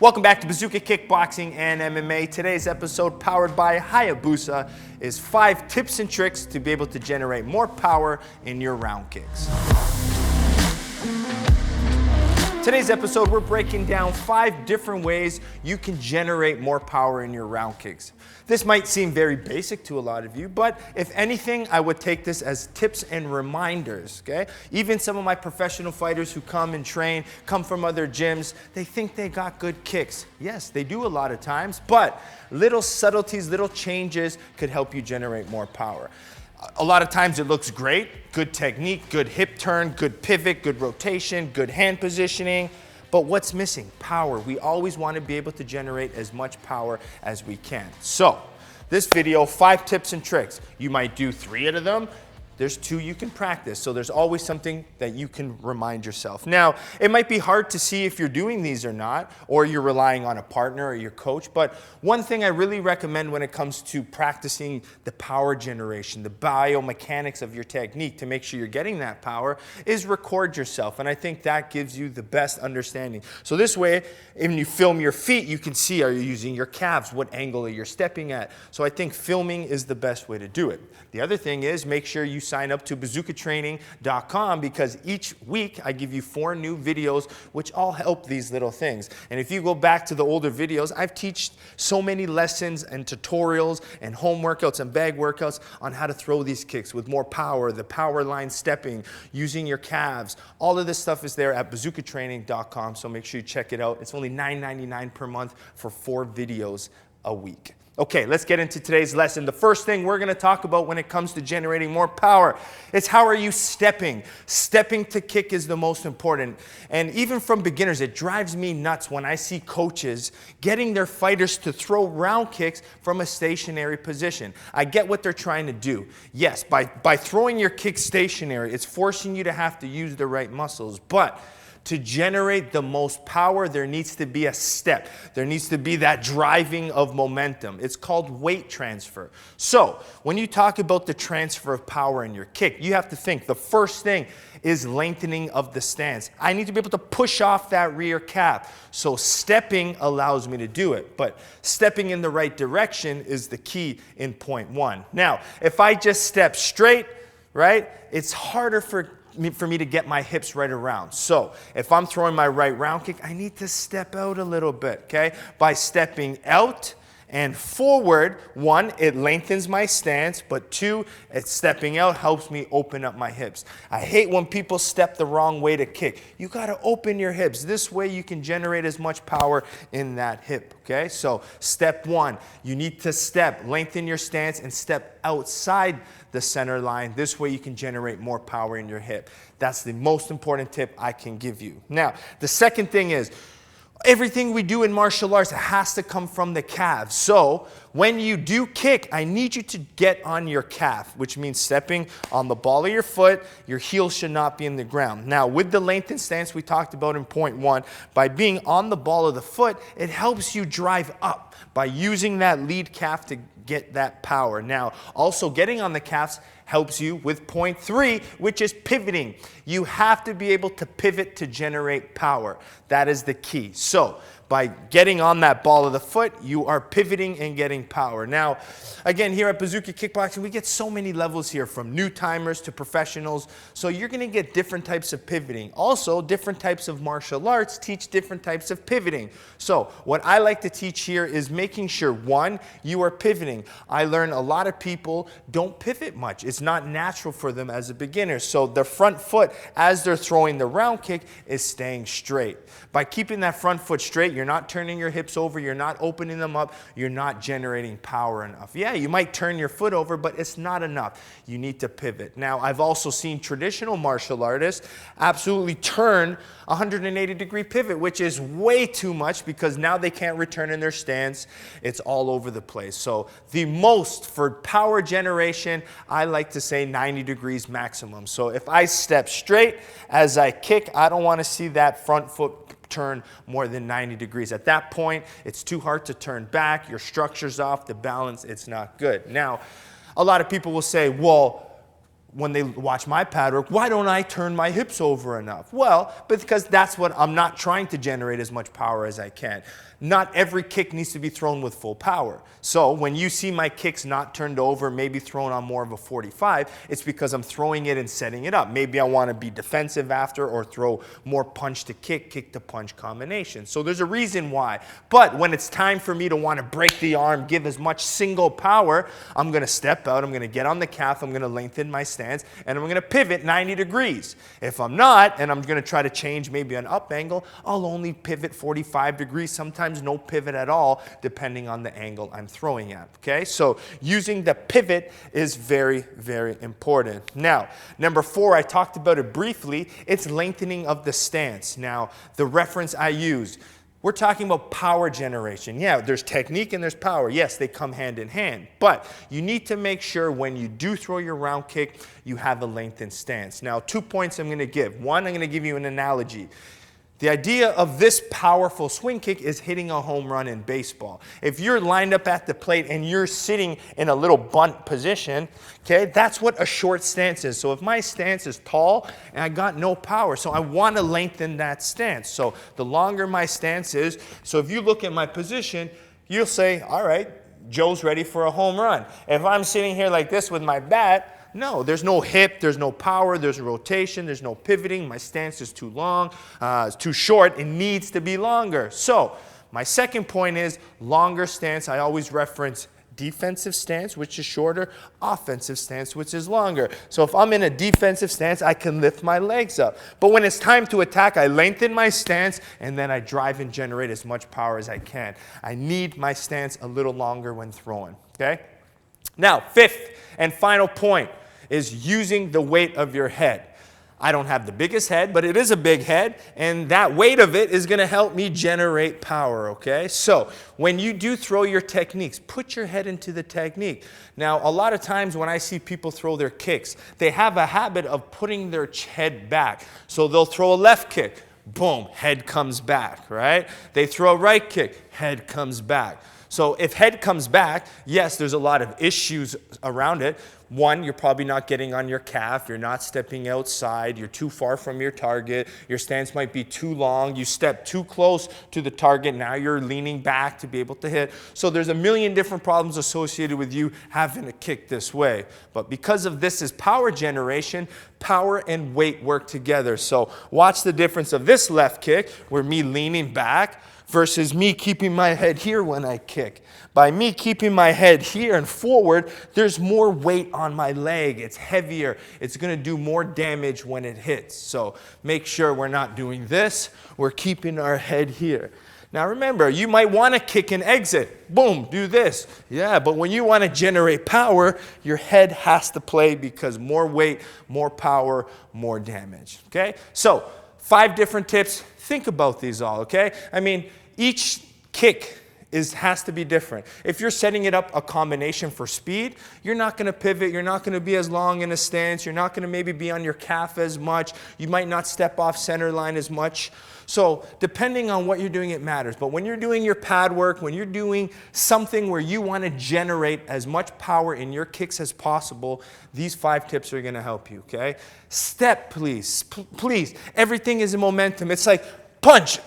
Welcome back to Bazooka Kickboxing and MMA. Today's episode, powered by Hayabusa, is 5 tips and tricks to be able to generate more power in your round kicks. Today's episode, we're breaking down 5 different ways you can generate more power in your round kicks. This might seem very basic to a lot of you, but if anything, I would take this as tips and reminders, okay? Even some of my professional fighters who come and train, come from other gyms, they think they got good kicks. Yes, they do a lot of times, but little subtleties, little changes could help you generate more power. A lot of times it looks great, good technique, good hip turn, good pivot, good rotation, good hand positioning, but what's missing? Power. We always want to be able to generate as much power as we can. So, this video, 5 tips and tricks. You might do 3 out of them. There's 2 you can practice, so there's always something that you can remind yourself. Now, it might be hard to see if you're doing these or not, or you're relying on a partner or your coach, but one thing I really recommend when it comes to practicing the power generation, the biomechanics of your technique to make sure you're getting that power, is record yourself, and I think that gives you the best understanding. So this way, when you film your feet, you can see, are you using your calves, what angle are you stepping at? So I think filming is the best way to do it. The other thing is, make sure you sign up to bazookatraining.com because each week I give you 4 new videos which all help these little things. And if you go back to the older videos, I've taught so many lessons and tutorials and home workouts and bag workouts on how to throw these kicks with more power, the power line stepping, using your calves. All of this stuff is there at bazookatraining.com, so make sure you check it out. It's only $9.99 per month for 4 videos a week. Okay, let's get into today's lesson. The first thing we're going to talk about when it comes to generating more power is how are you stepping? Stepping to kick is the most important. And even from beginners, it drives me nuts when I see coaches getting their fighters to throw round kicks from a stationary position. I get what they're trying to do. Yes, by throwing your kick stationary, it's forcing you to have to use the right muscles. But to generate the most power, there needs to be a step. There needs to be that driving of momentum. It's called weight transfer. So when you talk about the transfer of power in your kick, you have to think the first thing is lengthening of the stance. I need to be able to push off that rear calf. So stepping allows me to do it, but stepping in the right direction is the key in point 1. Now, if I just step straight, right, it's harder for me to get my hips right around. So if I'm throwing my right round kick, I need to step out a little bit, okay? By stepping out and forward, 1, it lengthens my stance, but 2, it's stepping out helps me open up my hips. I hate when people step the wrong way to kick. You got to open your hips. This way you can generate as much power in that hip, okay? So step 1, you need to step, lengthen your stance and step outside the center line. This way you can generate more power in your hip. That's the most important tip I can give you. Now, the second thing is, everything we do in martial arts has to come from the calves. So when you do kick, I need you to get on your calf, which means stepping on the ball of your foot. Your heel should not be in the ground. Now, with the lengthened stance we talked about in point 1, by being on the ball of the foot, it helps you drive up by using that lead calf to get that power. Now, also getting on the calves helps you with point 3, which is pivoting. You have to be able to pivot to generate power. That is the key. So by getting on that ball of the foot, you are pivoting and getting power. Now, again, here at Bazooka Kickboxing, we get so many levels here, from new timers to professionals. So you're going to get different types of pivoting. Also, different types of martial arts teach different types of pivoting. So what I like to teach here is making sure, 1, you are pivoting. I learn a lot of people don't pivot much. It's not natural for them as a beginner. So their front foot, as they're throwing the round kick, is staying straight. By keeping that front foot straight, you're not turning your hips over, you're not opening them up, you're not generating power enough. Yeah, you might turn your foot over, but it's not enough. You need to pivot. Now, I've also seen traditional martial artists absolutely turn 180-degree pivot, which is way too much because now they can't return in their stance. It's all over the place. So the most for power generation, I like to say 90 degrees maximum. So if I step straight as I kick, I don't want to see that front foot turn more than 90 degrees. At that point, it's too hard to turn back. Your structure's off, the balance, it's not good. Now, a lot of people will say, well, when they watch my pad work, why don't I turn my hips over enough? Well, because that's what I'm not trying to generate as much power as I can. Not every kick needs to be thrown with full power. So when you see my kicks not turned over, maybe thrown on more of a 45, it's because I'm throwing it and setting it up. Maybe I want to be defensive after or throw more punch to kick to punch combination. So there's a reason why. But when it's time for me to want to break the arm, give as much single power, I'm going to step out, I'm going to get on the calf, I'm going to lengthen my stance, and I'm going to pivot 90 degrees. If I'm not, and I'm going to try to change maybe an up angle, I'll only pivot 45 degrees, sometimes no pivot at all, depending on the angle I'm throwing at, okay? So using the pivot is very, very important. Now, number 4, I talked about it briefly, it's lengthening of the stance. Now, the reference I use, we're talking about power generation. Yeah, there's technique and there's power. Yes, they come hand in hand. But you need to make sure when you do throw your round kick, you have a lengthened stance. Now, 2 points I'm going to give. One, I'm going to give you an analogy. The idea of this powerful swing kick is hitting a home run in baseball. If you're lined up at the plate and you're sitting in a little bunt position, okay, that's what a short stance is. So if my stance is tall and I got no power, so I want to lengthen that stance. So the longer my stance is, so if you look at my position, you'll say, all right, Joe's ready for a home run. If I'm sitting here like this with my bat, no, there's no hip, there's no power, there's rotation, there's no pivoting. My stance is too long, it's too short, it needs to be longer. So my second point is longer stance. I always reference defensive stance, which is shorter, offensive stance, which is longer. So if I'm in a defensive stance, I can lift my legs up. But when it's time to attack, I lengthen my stance, and then I drive and generate as much power as I can. I need my stance a little longer when throwing, okay? Now, 5th and final point is using the weight of your head. I don't have the biggest head, but it is a big head, and that weight of it is going to help me generate power, okay? So when you do throw your techniques, put your head into the technique. Now, a lot of times when I see people throw their kicks, they have a habit of putting their head back. So they'll throw a left kick, boom, head comes back, right? They throw a right kick, head comes back. So if head comes back, yes, there's a lot of issues around it. One, you're probably not getting on your calf, you're not stepping outside, you're too far from your target, your stance might be too long, you step too close to the target, now you're leaning back to be able to hit. So there's a million different problems associated with you having a kick this way. But because of this is power generation, power and weight work together. So watch the difference of this left kick, where me leaning back, versus me keeping my head here when I kick. By me keeping my head here and forward, there's more weight on my leg. It's heavier. It's going to do more damage when it hits. So make sure we're not doing this. We're keeping our head here. Now remember, you might want to kick and exit. Boom, do this. Yeah, but when you want to generate power, your head has to play, because more weight, more power, more damage. Okay? So 5 different tips. Think about these all, okay? I mean, each kick has to be different. If you're setting it up a combination for speed, you're not going to pivot, you're not going to be as long in a stance, you're not going to maybe be on your calf as much, you might not step off center line as much. So depending on what you're doing, it matters. But when you're doing your pad work, when you're doing something where you want to generate as much power in your kicks as possible, these 5 tips are going to help you, okay? Step, please. Please. Everything is in momentum. It's like punch.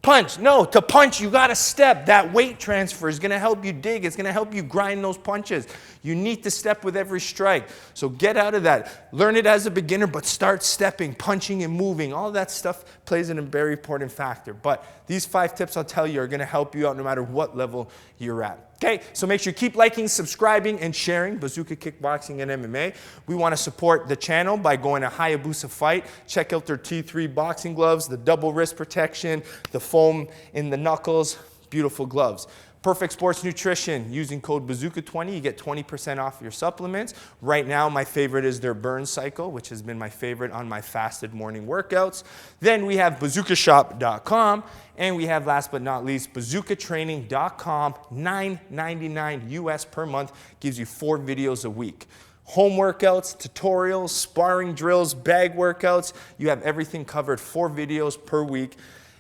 Punch. No, to punch, you got to step. That weight transfer is going to help you dig. It's going to help you grind those punches. You need to step with every strike. So get out of that. Learn it as a beginner, but start stepping, punching, and moving. All that stuff plays a very important factor. But these 5 tips I'll tell you are going to help you out no matter what level you're at. Okay, so make sure you keep liking, subscribing, and sharing Bazooka Kickboxing and MMA. We want to support the channel by going to Hayabusa Fight. Check out their T3 boxing gloves, the double wrist protection, the foam in the knuckles, beautiful gloves. Perfect Sports Nutrition, using code Bazooka20, you get 20% off your supplements. Right now, my favorite is their Burn Cycle, which has been my favorite on my fasted morning workouts. Then we have bazookashop.com, and we have, last but not least, bazookatraining.com, $9.99 US per month, gives you 4 videos a week. Home workouts, tutorials, sparring drills, bag workouts, you have everything covered, 4 videos per week.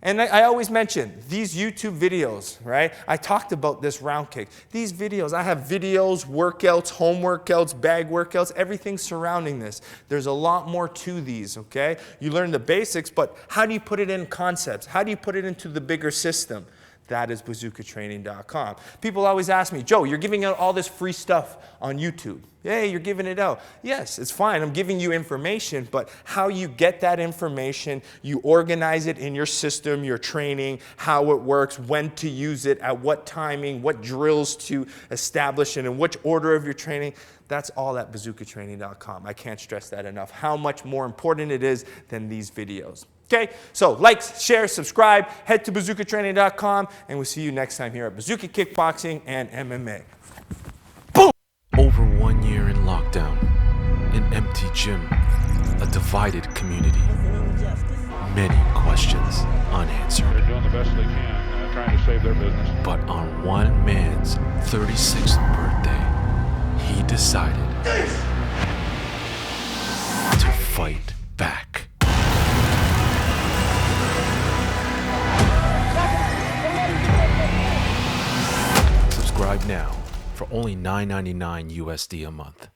And I always mention these YouTube videos, right? I talked about this round kick. These videos, I have videos, workouts, home workouts, bag workouts, everything surrounding this. There's a lot more to these, okay? You learn the basics, but how do you put it in concepts? How do you put it into the bigger system? That is bazookatraining.com. People always ask me, Joe, you're giving out all this free stuff on YouTube. Hey, you're giving it out. Yes, it's fine. I'm giving you information, but how you get that information, you organize it in your system, your training, how it works, when to use it, at what timing, what drills to establish it, in which order of your training. That's all at bazookatraining.com. I can't stress that enough, how much more important it is than these videos. Okay, so like, share, subscribe, head to bazookatraining.com, and we'll see you next time here at Bazooka Kickboxing and MMA. Boom! Over 1 year in lockdown, an empty gym, a divided community, many questions unanswered. They're doing the best they can, trying to save their business. But on one man's 36th birthday, he decided to fight back. Subscribe now for only $9.99 USD a month.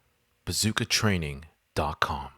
BazookaTraining.com.